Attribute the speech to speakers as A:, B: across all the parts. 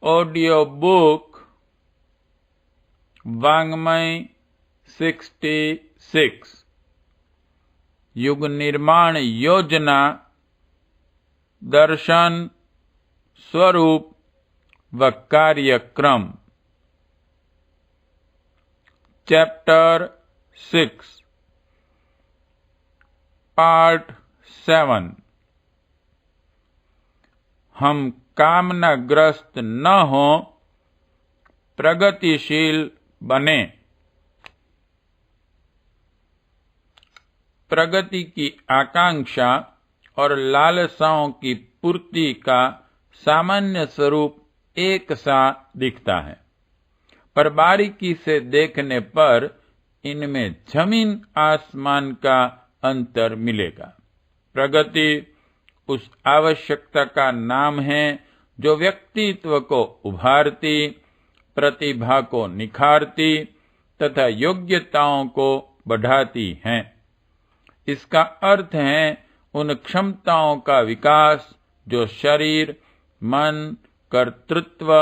A: Audio book वाङ्मय 66 युग निर्माण योजना दर्शन स्वरूप व कार्यक्रम चैप्टर 6 पार्ट 7। हम कामनाग्रस्त न हो, प्रगतिशील बने। प्रगति की आकांक्षा और लालसाओं की पूर्ति का सामान्य स्वरूप एक सा दिखता है, पर बारीकी से देखने पर इनमें जमीन आसमान का अंतर मिलेगा। प्रगति उस आवश्यकता का नाम है जो व्यक्तित्व को उभारती, प्रतिभा को निखारती तथा योग्यताओं को बढ़ाती है। इसका अर्थ है उन क्षमताओं का विकास जो शरीर, मन, कर्तृत्व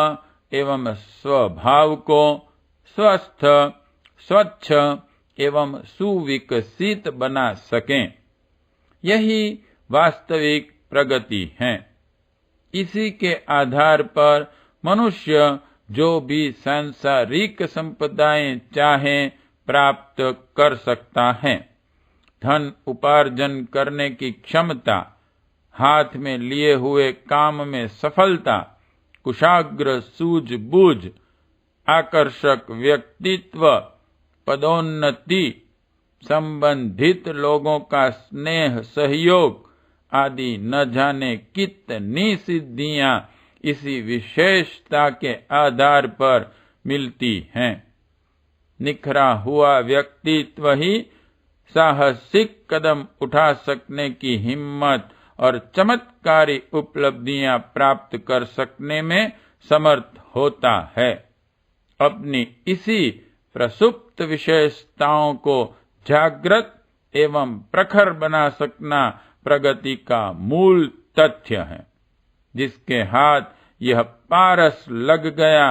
A: एवं स्वभाव को स्वस्थ, स्वच्छ एवं सुविकसित बना सकें। यही वास्तविक प्रगति है। इसी के आधार पर मनुष्य जो भी सांसारिक संपदाएं चाहे प्राप्त कर सकता है। धन उपार्जन करने की क्षमता, हाथ में लिए हुए काम में सफलता, कुशाग्र सूझबूझ, आकर्षक व्यक्तित्व, पदोन्नति, संबंधित लोगों का स्नेह सहयोग आदि न जाने कितनी सिद्धियां इसी विशेषता के आधार पर मिलती हैं। निखरा हुआ व्यक्तित्व ही साहसिक कदम उठा सकने की हिम्मत और चमत्कारी उपलब्धियां प्राप्त कर सकने में समर्थ होता है। अपनी इसी प्रसुप्त विशेषताओं को जागृत एवं प्रखर बना सकना प्रगति का मूल तथ्य है। जिसके हाथ यह पारस लग गया,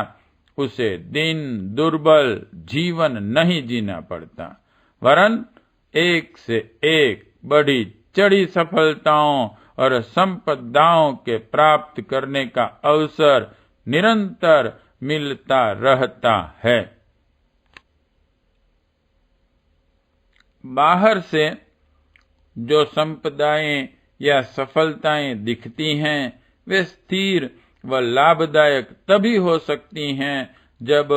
A: उसे दीन दुर्बल जीवन नहीं जीना पड़ता, वरन एक से एक बढ़ी चढ़ी सफलताओं और संपदाओं के प्राप्त करने का अवसर निरंतर मिलता रहता है। बाहर से जो संपदाएं या सफलताएं दिखती हैं, वे स्थिर व लाभदायक तभी हो सकती हैं जब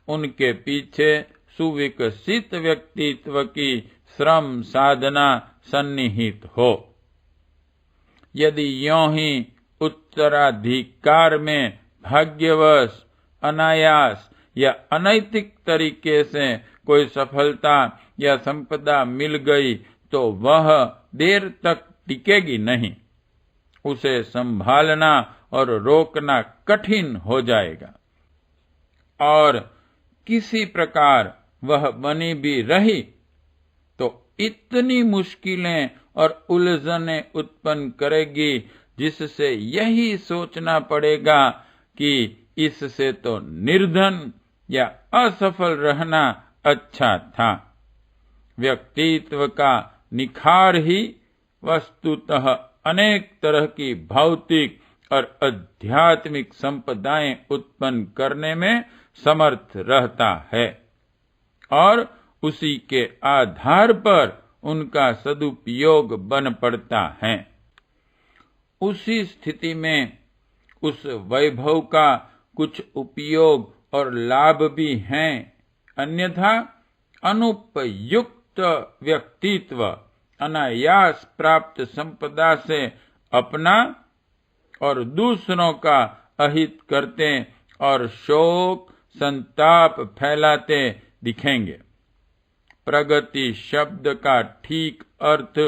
A: उनके पीछे सुविकसित व्यक्तित्व की श्रम साधना सन्निहित हो। यदि यों ही उत्तराधिकार में भाग्यवश, अनायास या अनैतिक तरीके से कोई सफलता या संपदा मिल गई तो वह देर तक टिकेगी नहीं। उसे संभालना और रोकना कठिन हो जाएगा, और किसी प्रकार वह बनी भी रही तो इतनी मुश्किलें और उलझनें उत्पन्न करेगी जिससे यही सोचना पड़ेगा कि इससे तो निर्धन या असफल रहना अच्छा था। व्यक्तित्व का निखार ही वस्तुतः अनेक तरह की भौतिक और आध्यात्मिक संपदाएं उत्पन्न करने में समर्थ रहता है, और उसी के आधार पर उनका सदुपयोग बन पड़ता है। उसी स्थिति में उस वैभव का कुछ उपयोग और लाभ भी हैं, अन्यथा अनुपयुक्त व्यक्तित्व अनायास प्राप्त संपदा से अपना और दूसरों का अहित करते और शोक संताप फैलाते दिखेंगे। प्रगति शब्द का ठीक अर्थ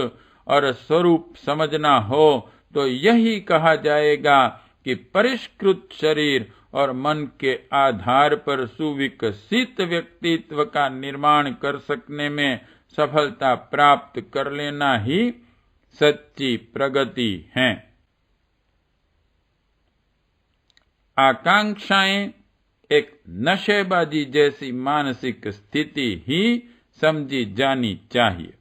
A: और स्वरूप समझना हो तो यही कहा जाएगा कि परिष्कृत शरीर और मन के आधार पर सुविकसित व्यक्तित्व का निर्माण कर सकने में सफलता प्राप्त कर लेना ही सच्ची प्रगति है। आकांक्षाएं एक नशेबाजी जैसी मानसिक स्थिति ही समझी जानी चाहिए।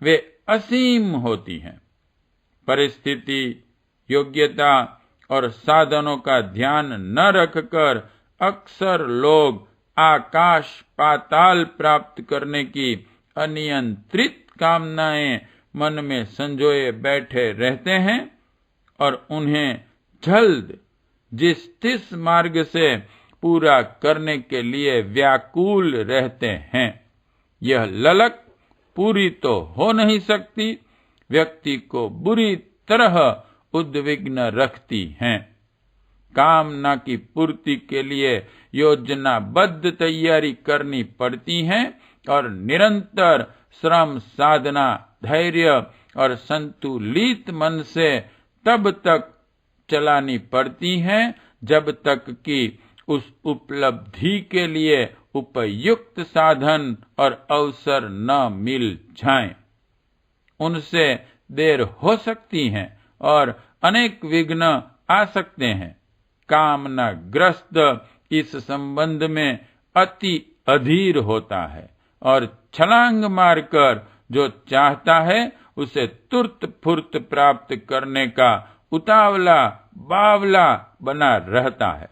A: वे असीम होती हैं। परिस्थिति, योग्यता और साधनों का ध्यान न रखकर अक्सर लोग आकाश पाताल प्राप्त करने की अनियंत्रित कामनाएं मन में संजोए बैठे रहते हैं और उन्हें जल्द जिस तिस मार्ग से पूरा करने के लिए व्याकुल रहते हैं। यह ललक पूरी तो हो नहीं सकती, व्यक्ति को बुरी तरह उद्विग्न रखती हैं। कामना की पूर्ति के लिए योजनाबद्ध तैयारी करनी पड़ती है और निरंतर श्रम, साधना, धैर्य और संतुलित मन से तब तक चलानी पड़ती हैं जब तक कि उस उपलब्धि के लिए उपयुक्त साधन और अवसर न मिल जाएं। उनसे देर हो सकती है और अनेक विघ्न आ सकते हैं। कामनाग्रस्त इस संबंध में अति अधीर होता है और छलांग मारकर जो चाहता है उसे तुरत फुर्त प्राप्त करने का उतावला बावला बना रहता है।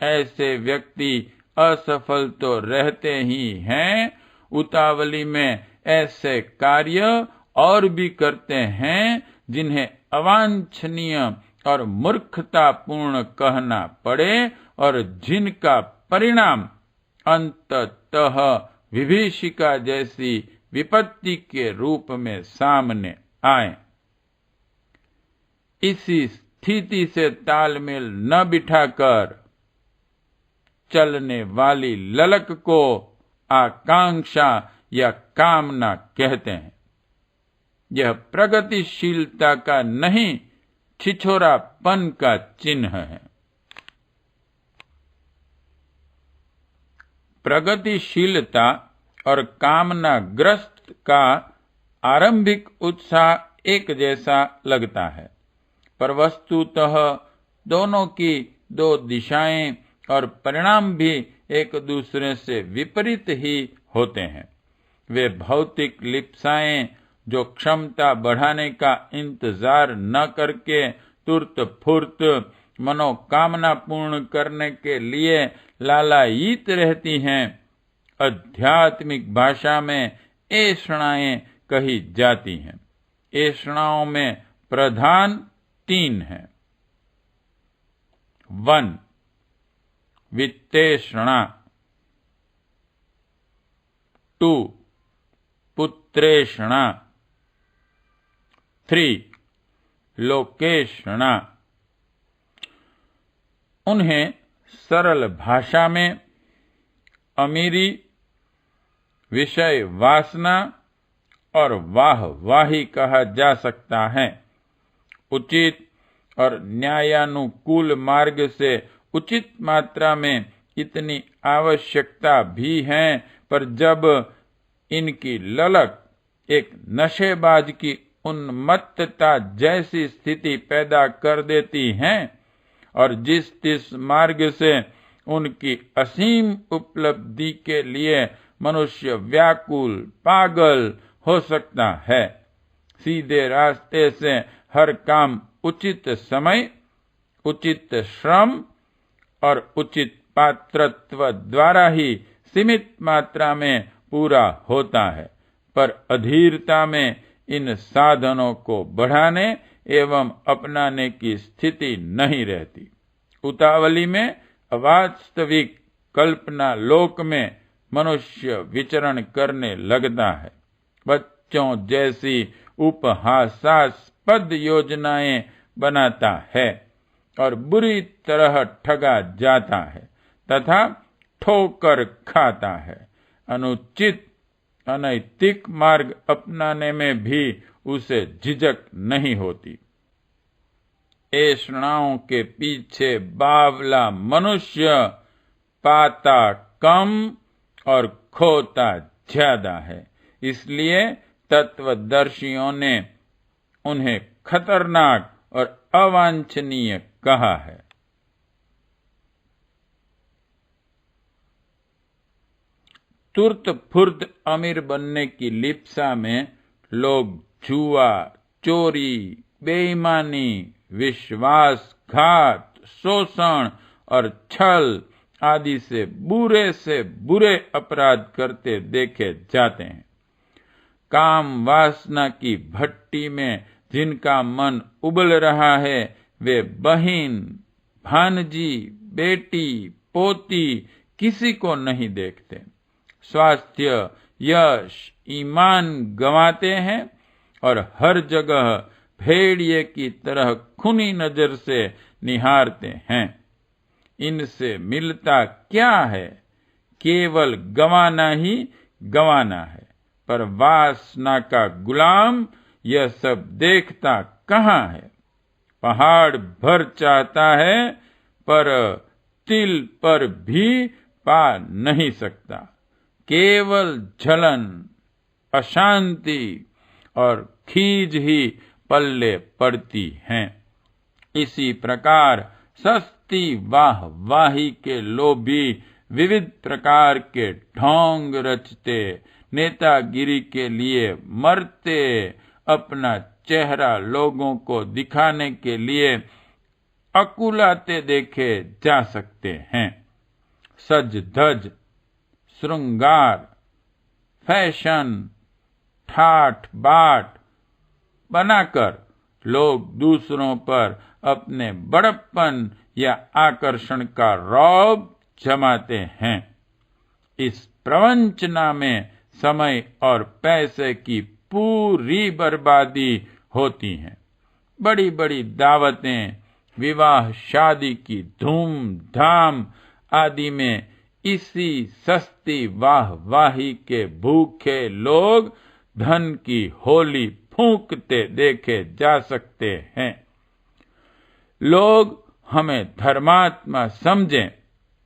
A: ऐसे व्यक्ति असफल तो रहते ही हैं, उतावली में ऐसे कार्य और भी करते हैं जिन्हें अवांछनीय और मूर्खतापूर्ण कहना पड़े और जिनका परिणाम अंततः विभीषिका जैसी विपत्ति के रूप में सामने आए। इसी स्थिति से तालमेल न बिठाकर चलने वाली ललक को आकांक्षा या कामना कहते हैं। यह प्रगतिशीलता का नहीं, छिछोरापन का चिन्ह है। प्रगतिशीलता और कामनाग्रस्त का आरंभिक उत्साह एक जैसा लगता है, पर वस्तुतः दोनों की दो दिशाएं और परिणाम भी एक दूसरे से विपरीत ही होते हैं। वे भौतिक लिप्साएं जो क्षमता बढ़ाने का इंतजार न करके तुरत फुर्त मनोकामना पूर्ण करने के लिए लालायित रहती हैं, आध्यात्मिक भाषा में ऐषणाएं कही जाती हैं। ऐषणाओं में प्रधान 3 हैं। 1. वित्तेषणा, 2. पुत्रेषणा, 3. लोकेषणा। उन्हें सरल भाषा में अमीरी, विषय वासना और वाहवाही कहा जा सकता है। उचित और न्यायानुकूल मार्ग से उचित मात्रा में इतनी आवश्यकता भी है, पर जब इनकी ललक एक नशेबाज की उन्मत्तता जैसी स्थिति पैदा कर देती हैं और जिस तिस मार्ग से उनकी असीम उपलब्धि के लिए मनुष्य व्याकुल पागल हो सकता है, सीधे रास्ते से हर काम उचित समय, उचित श्रम और उचित पात्रत्व द्वारा ही सीमित मात्रा में पूरा होता है, पर अधीरता में इन साधनों को बढ़ाने एवं अपनाने की स्थिति नहीं रहती। उतावली में अवास्तविक कल्पना लोक में मनुष्य विचरण करने लगता है। बच्चों जैसी उपहासास्पद योजनाएं बनाता है और बुरी तरह ठगा जाता है तथा ठोकर खाता है। अनुचित अनैतिक मार्ग अपनाने में भी उसे झिझक नहीं होती। ऐषणाओं के पीछे बावला मनुष्य पाता कम और खोता ज्यादा है, इसलिए तत्वदर्शियों ने उन्हें खतरनाक और अवांछनीय कहा है। तुर्त फुर्त अमीर बनने की लिप्सा में लोग जुआ, चोरी, बेईमानी, विश्वासघात, शोषण और छल आदि से बुरे अपराध करते देखे जाते हैं। काम वासना की भट्टी में जिनका मन उबल रहा है वे बहिन, भांजी, बेटी, पोती किसी को नहीं देखते। स्वास्थ्य, यश, ईमान गंवाते हैं और हर जगह भेड़िए की तरह खूनी नजर से निहारते हैं। इनसे मिलता क्या है? केवल गंवाना ही गंवाना है। पर वासना का गुलाम यह सब देखता कहाँ है? पहाड़ भर चाहता है पर तिल पर भी पा नहीं सकता। केवल जलन, अशांति और खीज ही पल्ले पड़ती हैं। इसी प्रकार सस्ती वाहवाही के लोभी विविध प्रकार के ढोंग रचते, नेतागिरी के लिए मरते, अपना चेहरा लोगों को दिखाने के लिए अकुलाते देखे जा सकते हैं। सज धज, श्रृंगार, फैशन, ठाठ बाट बनाकर लोग दूसरों पर अपने बड़प्पन या आकर्षण का रौब जमाते हैं। इस प्रवंचना में समय और पैसे की पूरी बर्बादी होती है। बड़ी बड़ी दावतें, विवाह शादी की धूमधाम आदि में इसी सस्ती वाहवाही के भूखे लोग धन की होली फूंकते देखे जा सकते हैं। लोग हमें धर्मात्मा समझें,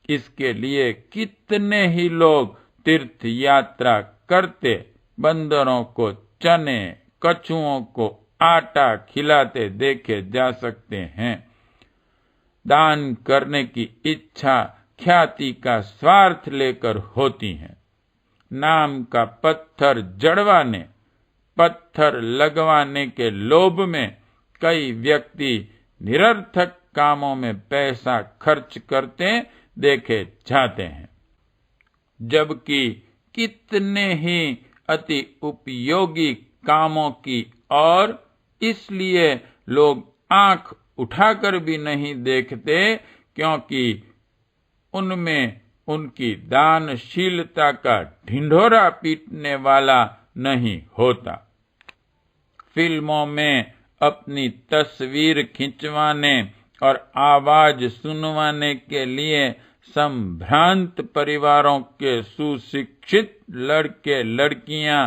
A: इसके लिए कितने ही लोग तीर्थ यात्रा करते बंदरों को चने, कछुओं को आटा खिलाते देखे जा सकते हैं। दान करने की इच्छा ख्याति का स्वार्थ लेकर होती है। नाम का पत्थर जड़वाने, पत्थर लगवाने के लोभ में कई व्यक्ति निरर्थक कामों में पैसा खर्च करते देखे जाते हैं, जबकि कितने ही अति उपयोगी कामों की और इसलिए लोग आंख उठाकर भी नहीं देखते क्योंकि उनमें उनकी दानशीलता का ढिंढोरा पीटने वाला नहीं होता। फिल्मों में अपनी तस्वीर खिंचवाने और आवाज सुनवाने के लिए संभ्रांत परिवारों के सुशिक्षित लड़के लड़कियां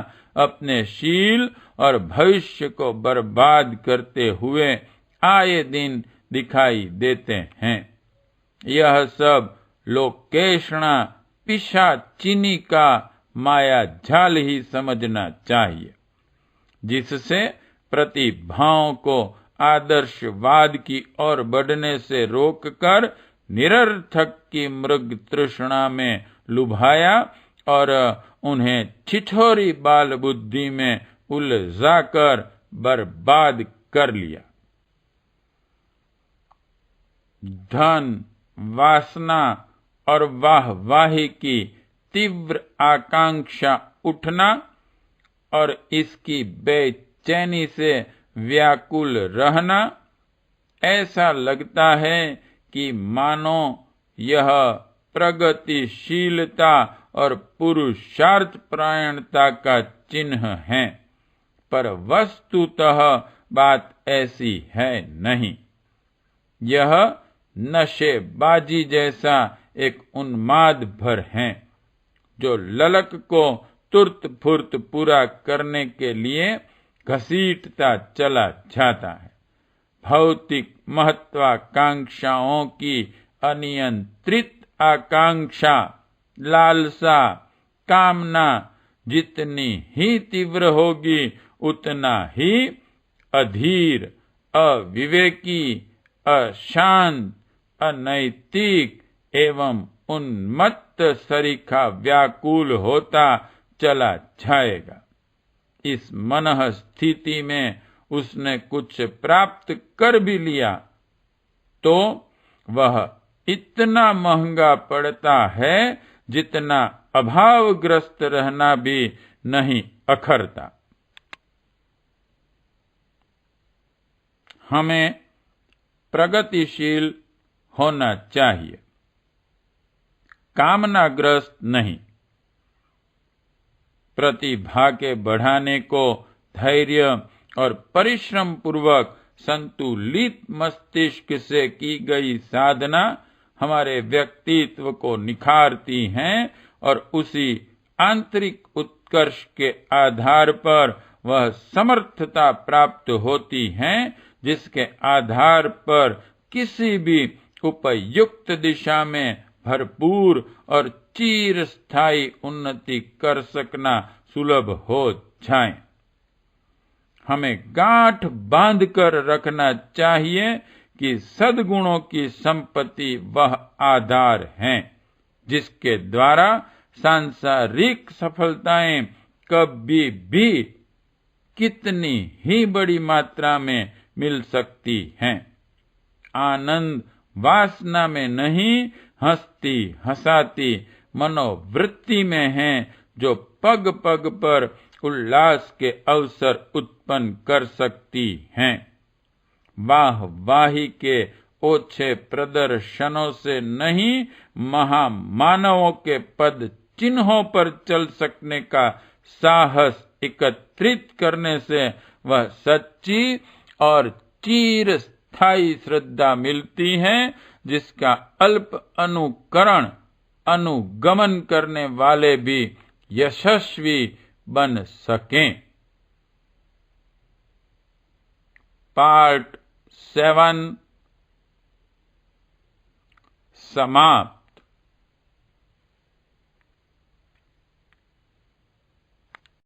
A: अपने शील और भविष्य को बर्बाद करते हुए आए दिन दिखाई देते हैं। यह सब लोकेशणा पिशाचिनी का माया जाल ही समझना चाहिए, जिससे प्रतिभाओं को आदर्शवाद की ओर बढ़ने से रोककर निरर्थक की मृग तृष्णा में लुभाया और उन्हें ठिठोरी बाल बुद्धि में उलझाकर बर्बाद कर लिया। धन, वासना और वाहवाही की तीव्र आकांक्षा उठना और इसकी बेचैनी से व्याकुल रहना, ऐसा लगता है कि मानो यह प्रगतिशीलता और पुरुषार्थ परायणता का चिन्ह है, पर वस्तुतः बात ऐसी है नहीं। यह नशेबाजी जैसा एक उन्माद भर है जो ललक को तुर्त फुर्त पूरा करने के लिए घसीटता चला जाता है। भौतिक महत्वाकांक्षाओं की अनियंत्रित आकांक्षा, लालसा, कामना जितनी ही तीव्र होगी उतना ही अधीर, अविवेकी, अशांत, अनैतिक एवं उन्मत्त सरीखा व्याकुल होता चला जाएगा। इस मनः स्थिति में उसने कुछ प्राप्त कर भी लिया तो वह इतना महंगा पड़ता है जितना अभावग्रस्त रहना भी नहीं अखरता। हमें प्रगतिशील होना चाहिए, कामनाग्रस्त नहीं। प्रतिभा के बढ़ाने को धैर्य और परिश्रम पूर्वक संतुलित मस्तिष्क से की गई साधना हमारे व्यक्तित्व को निखारती हैं और उसी आंतरिक उत्कर्ष के आधार पर वह समर्थता प्राप्त होती है जिसके आधार पर किसी भी उपयुक्त दिशा में भरपूर और चिरस्थायी उन्नति कर सकना सुलभ हो जाए। हमें गांठ बांधकर रखना चाहिए कि सद्गुणों की संपत्ति वह आधार है जिसके द्वारा सांसारिक सफलताएं कभी भी कितनी ही बड़ी मात्रा में मिल सकती हैं। आनंद वासना में नहीं, हंसती हंसाती मनोवृत्ति में है जो पग पग पर उल्लास के अवसर उत्पन्न कर सकती हैं। वाहवाही के ओछे प्रदर्शनों से नहीं, महामानवों के पद चिन्हों पर चल सकने का साहस एकत्रित करने से वह सच्ची और चिरस्थायी श्रद्धा मिलती है जिसका अल्प अनुगमन करने वाले भी यशस्वी बन सकें। पार्ट 7 समाप्त।